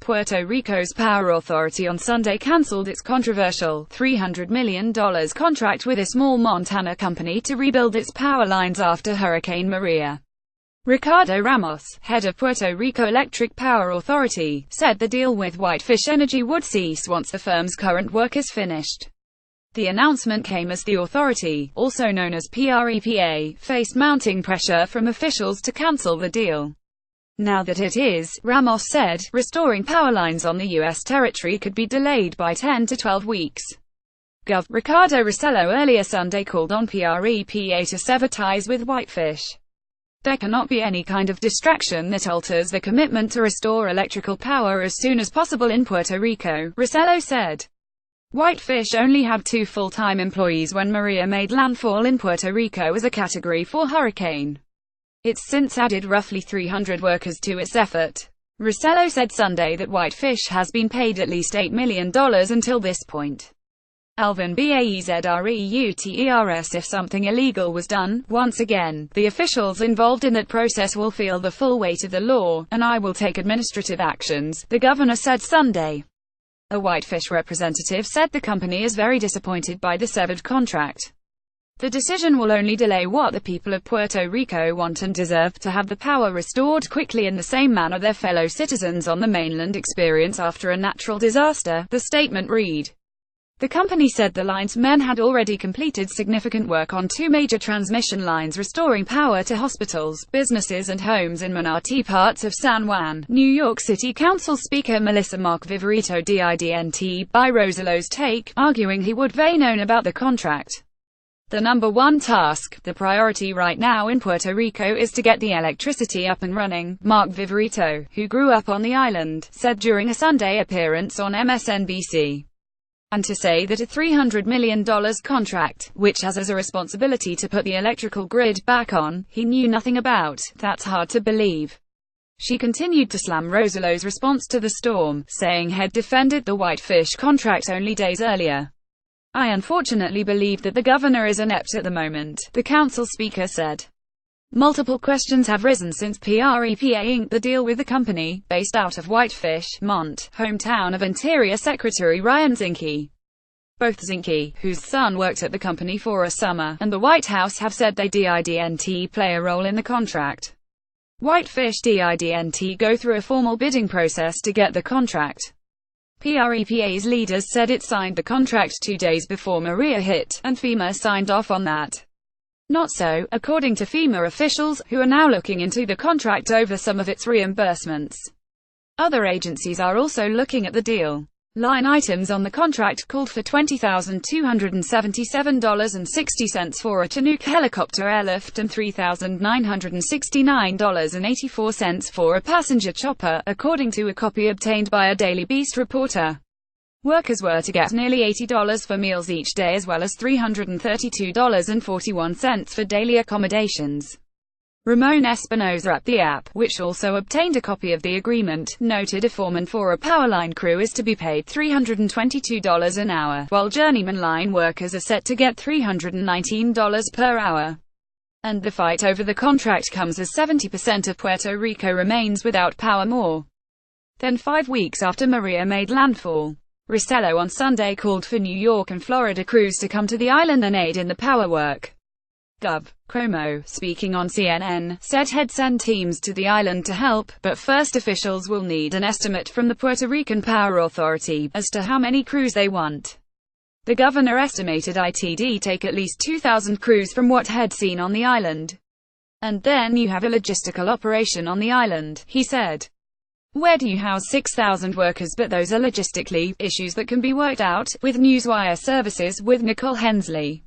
Puerto Rico's power authority on Sunday canceled its controversial $300 million contract with a small Montana company to rebuild its power lines after Hurricane Maria. Ricardo Ramos, head of Puerto Rico Electric Power Authority, said the deal with Whitefish Energy would cease once the firm's current work is finished. The announcement came as the authority, also known as PREPA, faced mounting pressure from officials to cancel the deal. Now that it is, Ramos said, restoring power lines on the U.S. territory could be delayed by 10 to 12 weeks. Gov. Ricardo Rossello earlier Sunday called on PREPA to sever ties with Whitefish. There cannot be any kind of distraction that alters the commitment to restore electrical power as soon as possible in Puerto Rico, Rossello said. Whitefish only had 2 full-time employees when Maria made landfall in Puerto Rico as a Category 4 hurricane. It's since added roughly 300 workers to its effort. Rossello said Sunday that Whitefish has been paid at least $8 million until this point. Alvin Baezreuters: if something illegal was done, once again, the officials involved in that process will feel the full weight of the law, and I will take administrative actions, the governor said Sunday. A Whitefish representative said the company is very disappointed by the severed contract. The decision will only delay what the people of Puerto Rico want and deserve, to have the power restored quickly in the same manner their fellow citizens on the mainland experience after a natural disaster, the statement read. The company said the line's men had already completed significant work on 2 major transmission lines restoring power to hospitals, businesses and homes in Manatee parts of San Juan. New York City Council Speaker Melissa Mark Viverito didn't buy Rossello's take, arguing he would have known about the contract. The number one task, the priority right now in Puerto Rico is to get the electricity up and running, Mark Viverito, who grew up on the island, said during a Sunday appearance on MSNBC. And to say that a $300 million contract, which has as a responsibility to put the electrical grid back on, he knew nothing about, that's hard to believe. She continued to slam Rossello's response to the storm, saying he'd defended the Whitefish contract only days earlier. I unfortunately believe that the governor is inept at the moment, the council speaker said. Multiple questions have risen since PREPA inked the deal with the company, based out of Whitefish, Mont, hometown of Interior Secretary Ryan Zinke. Both Zinke, whose son worked at the company for a summer, and the White House have said they didn't play a role in the contract. Whitefish didn't go through a formal bidding process to get the contract. PREPA's leaders said it signed the contract 2 days before Maria hit, and FEMA signed off on that. Not so, according to FEMA officials, who are now looking into the contract over some of its reimbursements. Other agencies are also looking at the deal. Line items on the contract called for $20,277.60 for a Chinook helicopter airlift and $3,969.84 for a passenger chopper, according to a copy obtained by a Daily Beast reporter. Workers were to get nearly $80 for meals each day as well as $332.41 for daily accommodations. Ramon Espinosa at the app, which also obtained a copy of the agreement, noted a foreman for a power line crew is to be paid $322 an hour, while journeyman line workers are set to get $319 per hour. And the fight over the contract comes as 70% of Puerto Rico remains without power more than 5 weeks after Maria made landfall. Rossello on Sunday called for New York and Florida crews to come to the island and aid in the power work. Gov. Cuomo, speaking on CNN, said he'd send teams to the island to help, but first officials will need an estimate from the Puerto Rican Power Authority as to how many crews they want. The governor estimated it'd take at least 2,000 crews from what he'd seen on the island. And then you have a logistical operation on the island, he said. Where do you house 6,000 workers? But those are logistically issues that can be worked out, with Newswire Services with Nicole Hensley.